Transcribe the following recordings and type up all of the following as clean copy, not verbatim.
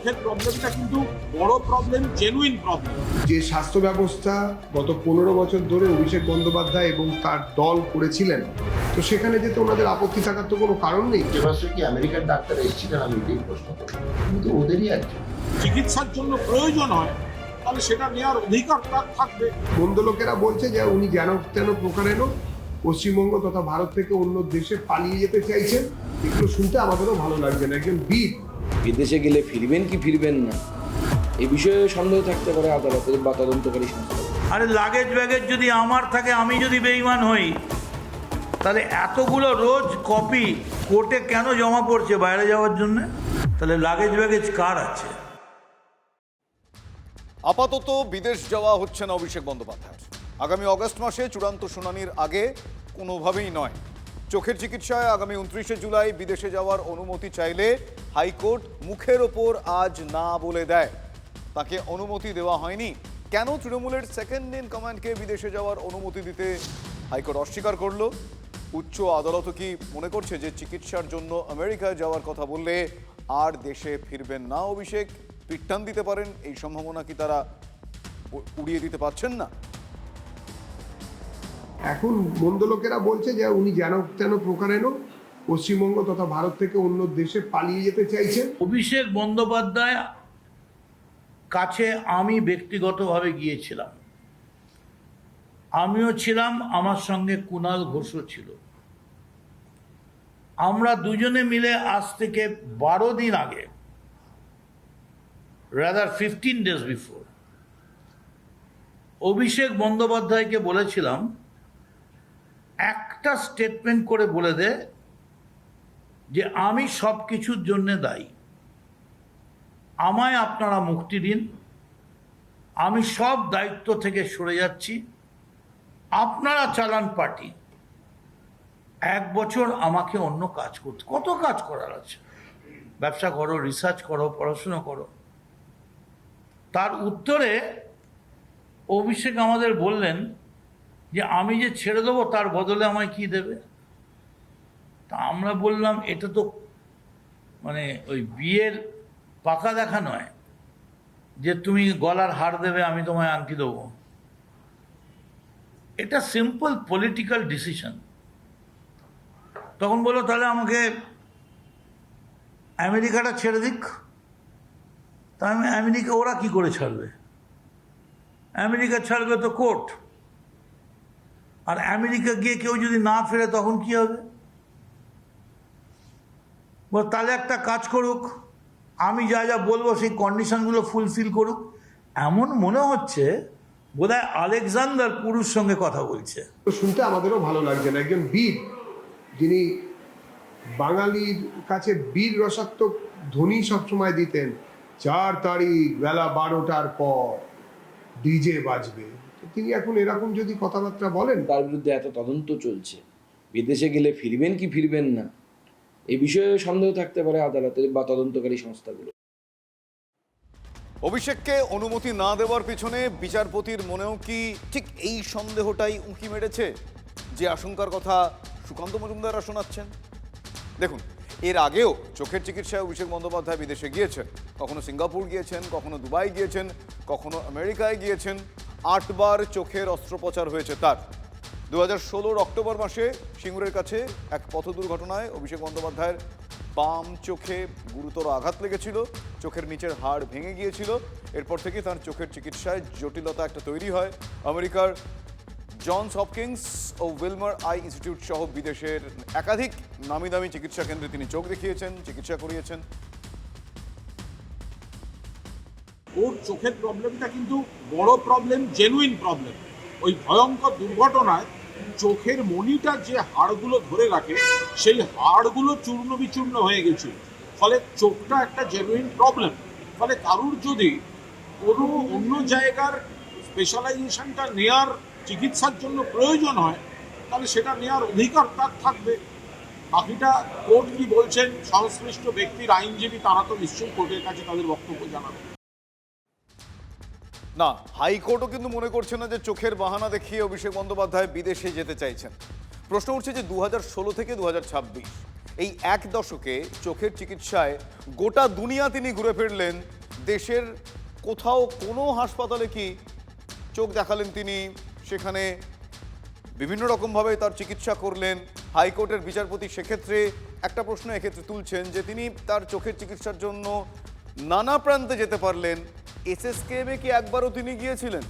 চোখের প্রবলেমটা কিন্তু বড় প্রবলেম, জেনুইন প্রবলেম। যে স্বাস্থ্য ব্যবস্থা গত 15 বছর ধরে অভিষেক বন্দ্যোপাধ্যায় এবং তার দল করেছিলেন, তো সেখানে যেতে ওনাদের আপত্তি থাকার তো কোনো কারণ নেই। এবছর কি আমেরিকার ডাক্তার এসেছিলেন, আমি এটাই প্রশ্ন করি। কিন্তু ওদেরই একজন চিকিৎসার জন্য প্রয়োজন হয় তাহলে সেটা নেওয়ার অধিকার তার থাকবে। মন্দ লোকেরা বলছে যে উনি যেন তেন প্রকারেণ পশ্চিমবঙ্গ তথা ভারত থেকে অন্য দেশে পালিয়ে যেতে চাইছেন। এগুলো শুনতে আমাদেরও ভালো লাগবে না। একজন বীর বিদেশে গেলে ফিরবেন কি ফিরবেন না এই বিষয়ে সন্দেহ থাকতে পারে আদালতের বা তদন্তকারী সংস্থা। আরে লাগেজ ব্যাগেজ যদি আমার থাকে, আমি যদি বেঈমান হই, তাহলে এতগুলো রোজ কপি কোর্টে কেন জমা পড়ছে বাইরে যাওয়ার জন্য? তাহলে লাগেজ ব্যাগেজ কার আছে? আপাতত বিদেশ যাওয়া হচ্ছে না অভিষেক বন্দ্যোপাধ্যায়ের। আগামী অগস্ট মাসে চূড়ান্ত শুনানির আগে কোনোভাবেই নয়। চোখের চিকিৎসায় আগামী 29শে জুলাই বিদেশে যাওয়ার অনুমতি চাইলে হাইকোর্ট মুখের ওপর আজ না বলে দেয়। তাকে অনুমতি দেওয়া হয়নি। কেন তৃণমূলের সেকেন্ড ইন কমান্ডকে বিদেশে যাওয়ার অনুমতি দিতে হাইকোর্ট অস্বীকার করলো? উচ্চ আদালতও কি মনে করছে যে চিকিৎসার জন্য আমেরিকায় যাওয়ার কথা বললে আর দেশে ফিরবেন না অভিষেক? পিট্টান দিতে পারেন, এই সম্ভাবনা কি তারা উড়িয়ে দিতে পারছেন না? এখন মন্দ লোকেরা বলছে যে উনি যেন তেন প্রকারেণ পশ্চিমবঙ্গ তথা ভারত থেকে অন্য দেশে পালিয়ে যেতে চাইছেন। অভিষেক বন্দ্যোপাধ্যায় কাছে আমি ব্যক্তিগতভাবে গিয়েছিলাম, আমিও ছিলাম, আমার সঙ্গে কুণাল ঘোষও ছিল। আমরা দুজনে মিলে আজ থেকে 12 দিন আগে, রাদার 15 days বিফোর, অভিষেক বন্দ্যোপাধ্যায়কে বলেছিলাম একটা স্টেটমেন্ট করে বলে দে যে আমি সব কিছুর জন্য দায়ী, আমায় আপনারা মুক্তি দিন, আমি সব দায়িত্ব থেকে সরে যাচ্ছি, আপনারা চালান পার্টি, 1 বছর আমাকে অন্য কাজ করতে। কত কাজ করার আছে? ব্যবসা করো, রিসার্চ করো, পড়াশুনো করো। তার উত্তরে অভিষেক আমাদের বললেন যে আমি যে ছেড়ে দেবো তার বদলে আমায় কি দেবে? তা আমরা বললাম এটা তো মানে ওই বিয়ের পাকা দেখা নয় যে তুমি গলার হার দেবে আমি তোমায় আংটি দেবো। এটা সিম্পল পলিটিক্যাল ডিসিশন। তখন বললো তাহলে আমাকে আমেরিকাটা ছেড়ে দিক। তা আমি আমেরিকা ওরা কি করে ছাড়বে? আমেরিকা ছাড়বে তো কোর্ট। আর আমেরিকা গিয়ে কেউ যদি না ফেরে তখন কি হবে? বল তাহলে একটা কাজ করুক, আমি যা যা বলবো সেই কন্ডিশনগুলো ফুলফিল করুক। এমন মনে হচ্ছে বোধহয় আলেকজান্ডার পুরুষ সঙ্গে কথা বলছে। তো শুনতে আমাদেরও ভালো লাগছে না। একজন বীর, যিনি বাঙালির কাছে বীর রসাত্মক ধ্বনি সবসময় দিতেন, 4 তারিখ বেলা 12টার পর ডিজে বাজবে। তিনি এখন এরকম যদি কথাবার্তা বলেন, তার বিরুদ্ধে এত তদন্ত চলছে, বিদেশে গেলে ফিরবেন কি ফিরবেন না এই বিষয়ে সন্দেহ থাকতে পারে আদালতের বা তদন্তকারী সংস্থাগুলো। অভিষেককে অনুমতি না দেওয়ার পিছনে বিচারপতির মনেও কি ঠিক এই সন্দেহটাই উঁকি মেরেছে, যে আশঙ্কার কথা সুকান্ত মজুমদাররা শোনাচ্ছেন? দেখুন, এর আগেও চোখের চিকিৎসায় অভিষেক বন্দ্যোপাধ্যায় বিদেশে গিয়েছেন। কখনো সিঙ্গাপুর গিয়েছেন, কখনো দুবাই গিয়েছেন, কখনো আমেরিকায় গিয়েছেন। 8 বার চোখের অস্ত্রোপচার হয়েছে তার। 2016 অক্টোবর মাসে সিঙ্গুরের কাছে এক পথ দুর্ঘটনায় অভিষেক বন্দ্যোপাধ্যায়ের বাম চোখে গুরুতর আঘাত লেগেছিল, চোখের নিচের হাড় ভেঙে গিয়েছিল। এরপর থেকে তার চোখের চিকিৎসায় জটিলতা একটা তৈরি হয়। আমেরিকার জনস হপকিন্স ও উইলমার আই ইনস্টিটিউট সহ বিদেশের একাধিক নামি দামি চিকিৎসা কেন্দ্রে তিনি চোখ দেখিয়েছেন, চিকিৎসা করিয়েছেন। ওর চোখের প্রবলেমটা কিন্তু বড় প্রবলেম, জেনুইন প্রবলেম। ওই ভয়ঙ্কর দুর্ঘটনায় চোখের মনিটা যে হাড়গুলো ধরে রাখে সেই হাড়গুলো চূর্ণ বিচূর্ণ হয়ে গেছিল। ফলে চোখটা একটা জেনুইন প্রবলেম। ফলে কারুর যদি কোনো অন্য জায়গার স্পেশালাইজেশনটা নেয়ার চিকিৎসার জন্য প্রয়োজন হয় তাহলে সেটা নেওয়ার অধিকার তার থাকবে। বাকিটা কোর্ট কি বলছেন, সংশ্লিষ্ট ব্যক্তির আইনজীবী তারা তো নিশ্চয়ই কোর্টের কাছে তাদের বক্তব্য জানাবে। না, হাইকোর্টও কিন্তু মনে করছে না যে চোখের বাহানা দেখিয়ে অভিষেক বন্দ্যোপাধ্যায় বিদেশে যেতে চাইছেন। প্রশ্ন উঠছে যে 2016 থেকে 2026 এই এক দশকে চোখের চিকিৎসায় গোটা দুনিয়া তিনি ঘুরে ফিরলেন। দেশের কোথাও কোনো হাসপাতালে কি চোখ দেখালেন তিনি, সেখানে বিভিন্ন রকমভাবে তার চিকিৎসা করলেন। হাইকোর্টের বিচারপতি সেক্ষেত্রে একটা প্রশ্ন এক্ষেত্রে তুলছেন যে তিনি তার চোখের চিকিৎসার জন্য নানা প্রান্তে যেতে পারলেন, এসএসকেএমে কি একবারও তিনি গিয়েছিলেন,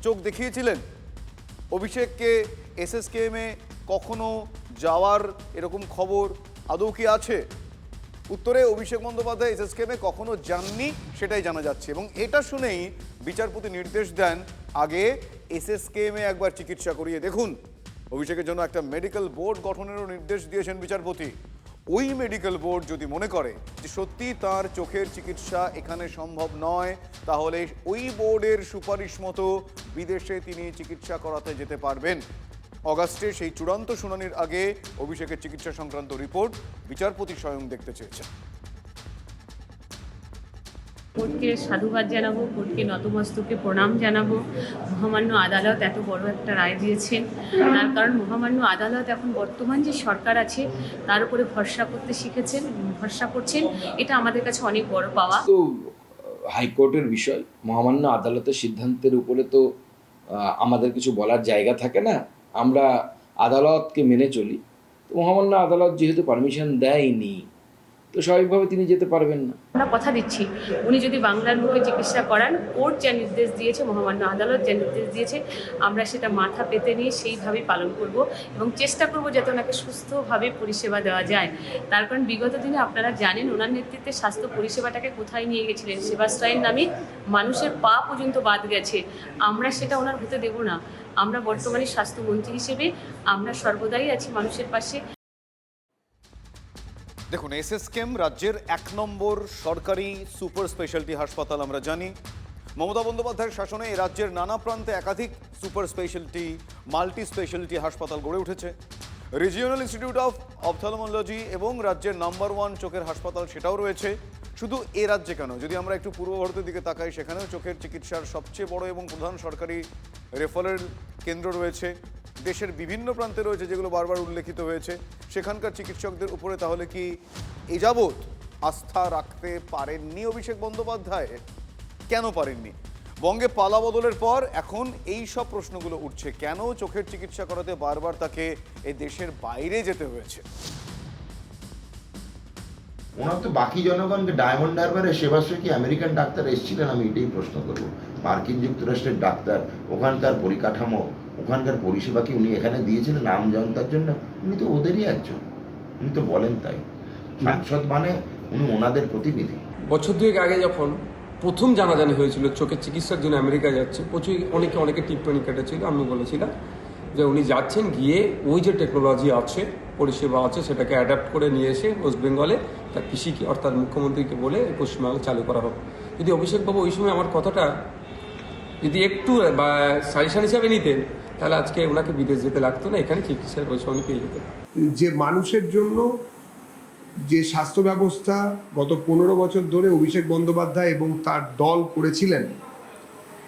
চোখ দেখিয়েছিলেন? অভিষেককে এসএসকেএমে কখনো যাওয়ার এরকম খবর আদৌ কি আছে? উত্তরে অভিষেক বন্দ্যোপাধ্যায় এসএসকেএমে কখনো যাননি, সেটাই জানা যাচ্ছে। এবং এটা শুনেই বিচারপতি নির্দেশ দেন, আগে এসএসকেএমে একবার চিকিৎসা করিয়ে দেখুন। অভিষেকের জন্য একটা মেডিকেল বোর্ড গঠনেরও নির্দেশ দিয়েছেন বিচারপতি। ওই মেডিকেল বোর্ড যদি মনে করে যে সত্যি তার চোখের চিকিৎসা এখানে সম্ভব নয়, তাহলে ওই বোর্ডের সুপারিশ মতো বিদেশে তিনি চিকিৎসা করাতে যেতে পারবেন। অগাস্টে সেই চূড়ান্ত শুনানির আগে অভিষেকের চিকিৎসা সংক্রান্ত রিপোর্ট বিচারপতি স্বয়ং দেখতে চেয়েছেন। কোর্টকে সাধুবাদ জানাবো, কোর্টকে নতমস্তকে প্রণাম জানাবো। মহামান্য আদালত এত বড় একটা রায় দিয়েছেন, তার কারণ মহামান্য আদালত এখন বর্তমান যে সরকার আছে তার উপরে ভরসা করতে শিখেছেন, ভরসা করছেন। এটা আমাদের কাছে অনেক বড় পাওয়া। তো হাইকোর্টের বিষয়, মহামান্য আদালতের সিদ্ধান্তের উপরে তো আমাদের কিছু বলার জায়গা থাকে না, আমরা আদালতকে মেনে চলি। তো মহামান্য আদালত যেহেতু পারমিশন দেয়নি, তো স্বাভাবিকভাবে তিনি যেতে পারবেন না। আমরা কথা দিচ্ছি, উনি যদি বাংলার মুখে চিকিৎসা করান, কোর্ট যা নির্দেশ দিয়েছে, মহামান্য আদালত যা নির্দেশ দিয়েছে, আমরা সেটা মাথা পেতে নিয়ে সেইভাবেই পালন করব এবং চেষ্টা করব যাতে ওনাকে সুস্থভাবে পরিষেবা দেওয়া যায়। তার কারণ বিগত দিনে আপনারা জানেন ওনার নেতৃত্বে স্বাস্থ্য পরিষেবাটাকে কোথায় নিয়ে গেছিলেন, সেবাশ্রয়ের নামে মানুষের পা পর্যন্ত বাদ গেছে। আমরা সেটা ওনার হতে দেব না। আমরা বর্তমানে স্বাস্থ্যমন্ত্রী হিসেবে আমরা সর্বদাই আছি মানুষের পাশে। দেখুন, এসএসকেএম রাজ্যের 1 নম্বর সরকারি সুপার স্পেশালিটি হাসপাতাল। আমরা জানি মমতা বন্দ্যোপাধ্যায়ের শাসনে এই রাজ্যের নানা প্রান্তে একাধিক সুপার স্পেশালিটি, মাল্টি স্পেশালিটি হাসপাতাল গড়ে উঠেছে। রিজিওনাল ইনস্টিটিউট অফ অপথ্যালমোলজি এবং রাজ্যের নাম্বার 1 চোখের হাসপাতাল সেটাও রয়েছে। শুধু এ রাজ্যে কেন, যদি আমরা একটু পূর্ব ভারতের দিকে তাকাই, সেখানেও চোখের চিকিৎসার সবচেয়ে বড় এবং প্রধান সরকারি রেফারেল কেন্দ্র রয়েছে। দেশের বিভিন্ন প্রান্তে রয়েছে, যেগুলো বারবার উল্লেখিত হয়েছে। সেখানকার চিকিৎসকদের উপরে তাহলে কি এ যাবৎ আস্থা রাখতে পারেননি অভিষেক বন্দ্যোপাধ্যায়? কেন পারেননি? বঙ্গে পালা বদলের পর এখন এই সব প্রশ্নগুলো উঠছে, কেন চোখের চিকিৎসা করাতে বারবার তাকে এই দেশের বাইরে যেতে হয়েছে? ওনার তো বাকি জনগণকে ডায়মন্ড হারবারে সেবাশ্রয় কি আমেরিকান ডাক্তার এসেছিলেন? আমি এটাই প্রশ্ন করবো। মার্কিন যুক্তরাষ্ট্রের ডাক্তার, ওখানকার পরিকাঠামো, ওখানকার পরিষেবা কি উনি এখানে দিয়েছিলেন নাম জনতার জন্য? উনি তো ওদেরই একজন, উনি তো বলেন তাই। সাংসদ মানে উনি ওনাদের প্রতিনিধি। বছর দুয়েক আগে যখন প্রথম জানাজানি হয়েছিল চোখের চিকিৎসার জন্য আমেরিকা যাচ্ছে, প্রচুর অনেকে টিপ্পণী কেটেছিল। আমি বলেছিলাম যে উনি যাচ্ছেন, গিয়ে ওই যে টেকনোলজি আছে, পরিষেবা আছে, সেটাকে অ্যাডাপ্ট করে নিয়ে এসে ওয়েস্ট বেঙ্গলে তার পিসিকে অর্থাৎ মুখ্যমন্ত্রীকে বলে পশ্চিমবঙ্গে চালু করা হবে। যদি অভিষেকবাবু ওই সময় আমার কথাটা যদি একটু বা সাজেশন হিসাবে নিতেন, তাহলে আজকে ওনাকে বিদেশ যেতে লাগতো না, এখানে চিকিৎসার পয়সা উনি পেয়ে যেতেন। যে মানুষের জন্য যে স্বাস্থ্য ব্যবস্থা গত 15 বছর ধরে অভিষেক বন্দ্যোপাধ্যায় এবং তার দল করেছিলেন,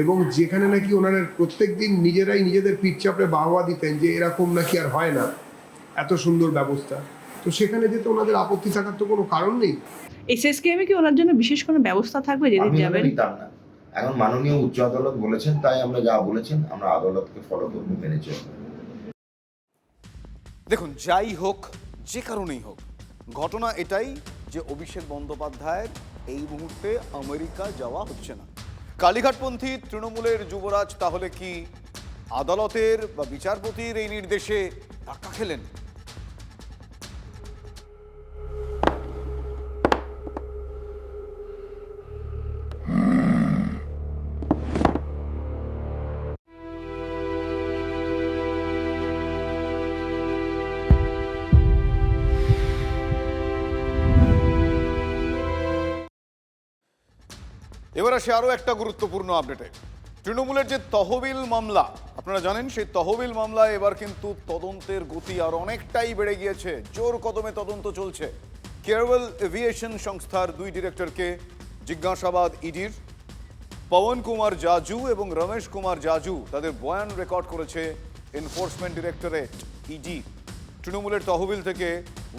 এবং যেখানে নাকি ওনারা প্রত্যেক দিন নিজেরাই নিজেদের পিঠ চাপড়ে বাহবা দিতেন যে এরকম নাকি আর হয় না, এত সুন্দর ব্যবস্থা, তো সেখানে যেতে ওনাদের আপত্তি থাকার তো কোনো কারণ নেই। এসএসকেএমে কি ওনার জন্য বিশেষ কোনো ব্যবস্থা থাকবে যেদিন যাবেন? নিতাম না, এখন মাননীয় উচ্চ আদালত বলেছেন, তাই আমরা যা বলেছেন আমরা আদালতকে ফলো করবো, মেনে চলবো। দেখুন, যাই হোক, যে কারণেই হোক, ঘটনা এটাই যে অভিষেক বন্দ্যোপাধ্যায়ের এই মুহূর্তে আমেরিকা যাওয়া হচ্ছে না। কালীঘাটপন্থী তৃণমূলের যুবরাজ তাহলে কি আদালতের বা বিচারপতির এই নির্দেশে ধাক্কা খেলেন? এবার আসে আরো একটা গুরুত্বপূর্ণ আপডেটে। তৃণমূলের যে তহবিল মামলা, আপনারা জানেন, সেই তহবিল মামলায় এবার কিন্তু তদন্তের গতি আর অনেকটাই বেড়ে গিয়েছে। জোর কদমে তদন্ত চলছে। কেয়ারওয়েল এভিয়েশন সংস্থার 2 ডিরেক্টরকে জিজ্ঞাসাবাদ ইডির। পবন কুমার জাজু এবং রমেশ কুমার জাজু তাদের বয়ান রেকর্ড করেছে এনফোর্সমেন্ট ডিরেক্টরেট ইডি। তৃণমূলের তহবিল থেকে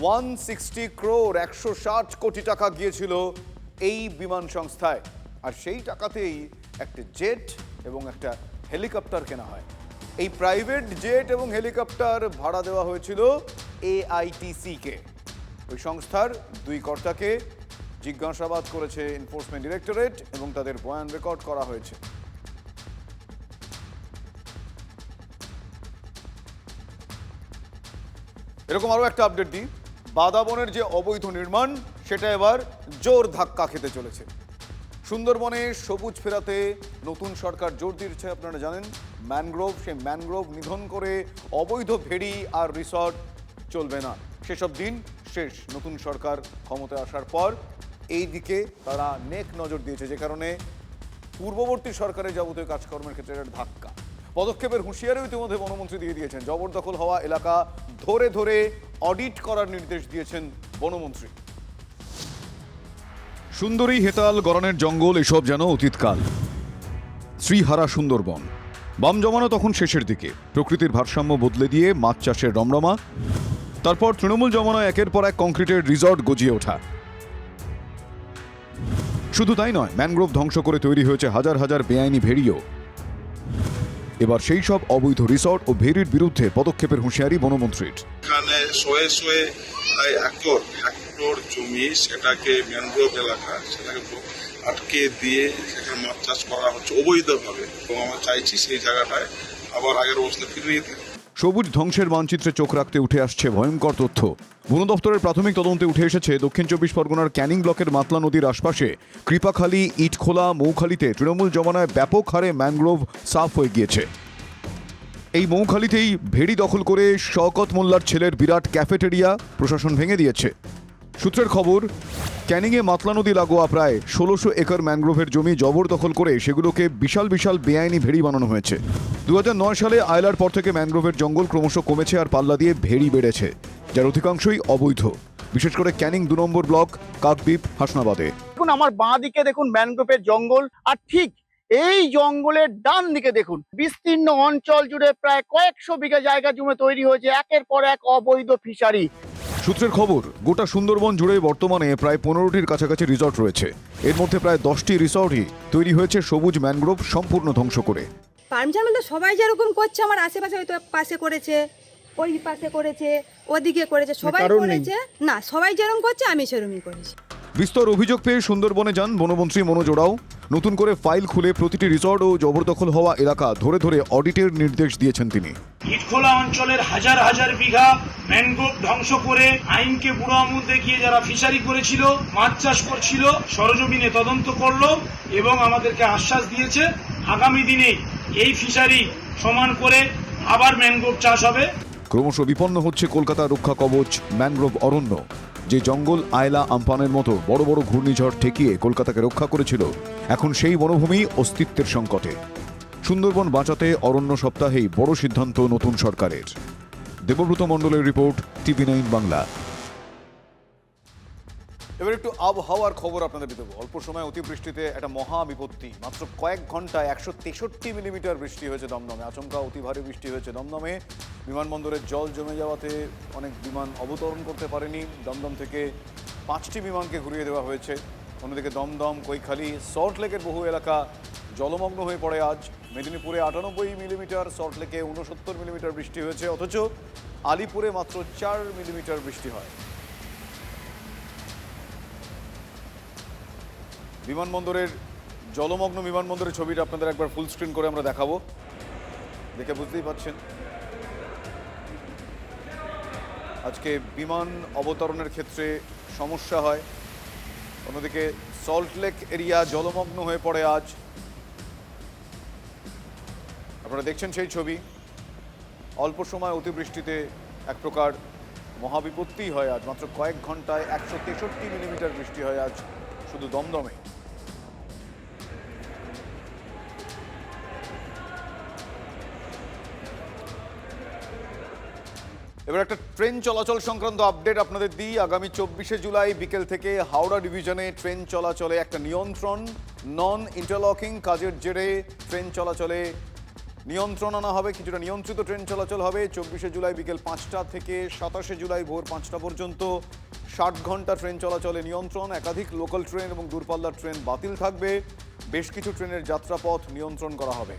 160 crore 160 কোটি টাকা গিয়েছিল এই বিমান সংস্থায়, আর সেই টাকাতেই একটা জেট এবং একটা হেলিকপ্টার কেনা হয়। এই প্রাইভেট জেট এবং হেলিকপ্টার ভাড়া দেওয়া হয়েছিল AITC-কে। ওই সংস্থার দুই কর্তাকে জিজ্ঞাসাবাদ করেছে এনফোর্সমেন্ট ডিরেক্টরেট এবং তাদের বয়ান রেকর্ড করা হয়েছে। এরকম আরও একটা আপডেট দিই, বাদাবনের যে অবৈধ নির্মাণ সেটা এবার জোর ধাক্কা খেতে চলেছে। সুন্দরবনে সবুজ ফেরাতে নতুন সরকার জোর দিয়েছে, আপনারা জানেন ম্যানগ্রোভ, সেই ম্যানগ্রোভ নিধন করে অবৈধ ভেড়ি আর রিসর্ট চলবে না, সেসব দিন শেষ। নতুন সরকার ক্ষমতায় আসার পর এই দিকে তারা নেক নজর দিয়েছে, যে কারণে পূর্ববর্তী সরকারের যাবতীয় কাজকর্মের ক্ষেত্রে একটা ধাক্কা। পদক্ষেপের হুঁশিয়ারিও ইতিমধ্যে বনমন্ত্রী দিয়ে দিয়েছেন। জবরদখল হওয়া এলাকা ধরে ধরে অডিট করার নির্দেশ দিয়েছেন বনমন্ত্রী। সুন্দরী, হেতাল, গরানের জঙ্গল এসব যেন অতীতকাল। শ্রীহারা সুন্দরবন। বাম জমানো তখন শেষের দিকে, প্রকৃতির ভারসাম্য বদলে দিয়ে মাছ চাষের রমরমা, তারপর তৃণমূল জমানায় একের পর এক কংক্রিটের রিসর্ট গজিয়ে ওঠা। শুধু তাই নয়, ম্যানগ্রোভ ধ্বংস করে তৈরি হয়েছে হাজার হাজার বেআইনি ভেড়িও। এবার সেই সব অবৈধ রিসর্ট ও ভেড়ির বিরুদ্ধে পদক্ষেপের হুঁশিয়ারি বনমন্ত্রীর। এখানে শয়ে শয়ে হেক্টর জমি, সেটাকে ম্যানগ্রোভ এলাকা, সেটাকে আটকে দিয়ে সেখানে মাছ চাষ করা হচ্ছে অবৈধভাবে, এবং আমরা চাইছি সেই জায়গাটায় আবার আগের অবস্থা ফিরিয়ে দিতে। সবুজ ধ্বংসের মানচিত্রে চোখ রাখতে উঠে আসছে ভয়ঙ্কর তথ্য। বন দপ্তরের প্রাথমিক তদন্তে উঠে এসেছে দক্ষিণ 24 পরগনার ক্যানিং ব্লকের মাতলা নদীর আশপাশে কৃপাখালী, ইটখোলা, মৌখালীতে তৃণমূল জমানায় ব্যাপক হারে ম্যানগ্রোভ সাফ হয়ে গিয়েছে। এই মৌখালীতেই ভেড়ি দখল করে শওকত মোল্লার ছেলের বিরাট ক্যাফেটেরিয়া প্রশাসন ভেঙে দিয়েছে। সূত্রের খবর, ক্যানিংয়ে মাতলা নদী লাগোয়া প্রায় 1600 একর ম্যানগ্রোভের জমি জবরদখল করে সেগুলোকে বিশাল বিশাল বেআইনি ভেড়ি বানানো হয়েছে। 2009 সালে আয়লার পর থেকে ম্যানগ্রোভের জঙ্গল ক্রমশ কমেছে আর পাল্লা দিয়ে ভেড়ি বেড়েছে, যার অধিকাংশই অবৈধ, বিশেষ করে ক্যানিং 2 নম্বর ব্লক, কাকদ্বীপ, হাসনাবাদে। দেখুন আমার বাঁ দিকে দেখুন ম্যানগ্রোভের জঙ্গল, আর ঠিক এই জঙ্গলের ডান দিকে দেখুন বিস্তীর্ণ অঞ্চল জুড়ে প্রায় কয়েকশো বিঘা জায়গা জুড়ে তৈরি হয়েছে একের পর এক অবৈধ ফিশারি। সূত্রের খবর, গোটা সুন্দরবন জুড়ে বর্তমানে প্রায় 15টির কাছাকাছি রিসর্ট রয়েছে। এর মধ্যে প্রায় 10টি রিসর্টই তৈরি হয়েছে সবুজ ম্যানগ্রোভ সম্পূর্ণ ধ্বংস করে। পারমিশন বলতে সবাই যেরকম করছে, আমার আশেপাশে হয়তো পাশে করেছে, ওই পাশে করেছে, ওদিকে করেছে, সবাই করেছে না, সবাই যেরকম করছে আমি সেরকমই করেছি। বিস্তর অভিযোগ পেয়ে সুন্দরবনে যান বনমন্ত্রী মনোজ ওরাও। নতুন করে ফাইল খুলে প্রতিটি রিসর্ট ও জবরদখল হওয়া এলাকা ধরে ধরে অডিটের নির্দেশ দিয়েছেন তিনি। ইটখোলা অঞ্চলের হাজার হাজার বিঘা ম্যানগ্রোভ ধ্বংস করে আইনকে বুড়ো আঙুল দেখিয়ে যারা ফিশারি করেছিল, মাছ চাষ করছিল, সরজমিনে তদন্ত করলো এবং আমাদেরকে আশ্বাস দিয়েছে আগামী দিনে এই ফিশারি সমান করে আবার ম্যানগ্রোভ চাষ হবে। ক্রমশ বিপন্ন হচ্ছে কলকাতা রক্ষা কবচ ম্যানগ্রোভ অরণ্য, যে জঙ্গল আয়লা, আমপানের মতো বড় বড় ঘূর্ণিঝড় ঠেকিয়ে কলকাতাকে রক্ষা করেছিল। এখন সেই বনভূমি অস্তিত্বের সংকটে। সুন্দরবন বাঁচাতে অরণ্য সপ্তাহেই বড় সিদ্ধান্ত নতুন সরকারের। দেবব্রত মণ্ডলের রিপোর্ট, TV9 বাংলা। এবার একটু আবহাওয়ার খবর আপনাদের দেব। অল্প সময় অতিবৃষ্টিতে একটা মহা বিপত্তি। মাত্র কয়েক ঘন্টায় 163 মিলিমিটার বৃষ্টি হয়েছে দমদমে। আচমকা অতি ভারী বৃষ্টি হয়েছে দমদমে। বিমানবন্দরের জল জমে যাওয়াতে অনেক বিমান অবতরণ করতে পারেনি। দমদম থেকে 5টি বিমানকে ঘুরিয়ে দেওয়া হয়েছে। অন্যদিকে দমদম, কৈখালী, সল্টলেকের বহু এলাকা জলমগ্ন হয়ে পড়ে আজ। মেদিনীপুরে 98 মিলিমিটার, সল্টলেকে 69 মিলিমিটার বৃষ্টি হয়েছে, অথচ আলিপুরে মাত্র 4 মিলিমিটার বৃষ্টি হয়। বিমানবন্দরের জলমগ্ন বিমানবন্দরের ছবিটা আপনাদের একবার ফুল স্ক্রিন করে আমরা দেখাবো, দেখে বুঝতেই পারছেন। আজকে বিমান অবতরণের ক্ষেত্রে সমস্যা হয়। অন্যদিকে সল্টলেক এরিয়া জলমগ্ন হয়ে পড়ে আজ। আপনারা দেখছেন সেই ছবি। অল্প সময় অতিবৃষ্টিতে এক প্রকার মহাবিপত্তি হয় আজ। মাত্র কয়েক ঘন্টায় 163 মিলিমিটার বৃষ্টি হয় আজ শুধু দমদমে। এবার একটা ট্রেন চলাচল সংক্রান্ত আপডেট আপনাদের দিই। আগামী 24শে জুলাই বিকেল থেকে হাওড়া ডিভিশনে ট্রেন চলাচলে একটা নিয়ন্ত্রণ। নন ইন্টারলকিং কাজের জেরে ট্রেন চলাচলে নিয়ন্ত্রণ আনা হবে, কিছুটা নিয়ন্ত্রিত ট্রেন চলাচল হবে। 24শে জুলাই বিকেল 5টা থেকে 27শে জুলাই ভোর 5টা পর্যন্ত 60 ঘন্টা ট্রেন চলাচলে নিয়ন্ত্রণ। একাধিক লোকাল ট্রেন এবং দূরপাল্লার ট্রেন বাতিল থাকবে। বেশ কিছু ট্রেনের যাত্রাপথ নিয়ন্ত্রণ করা হবে।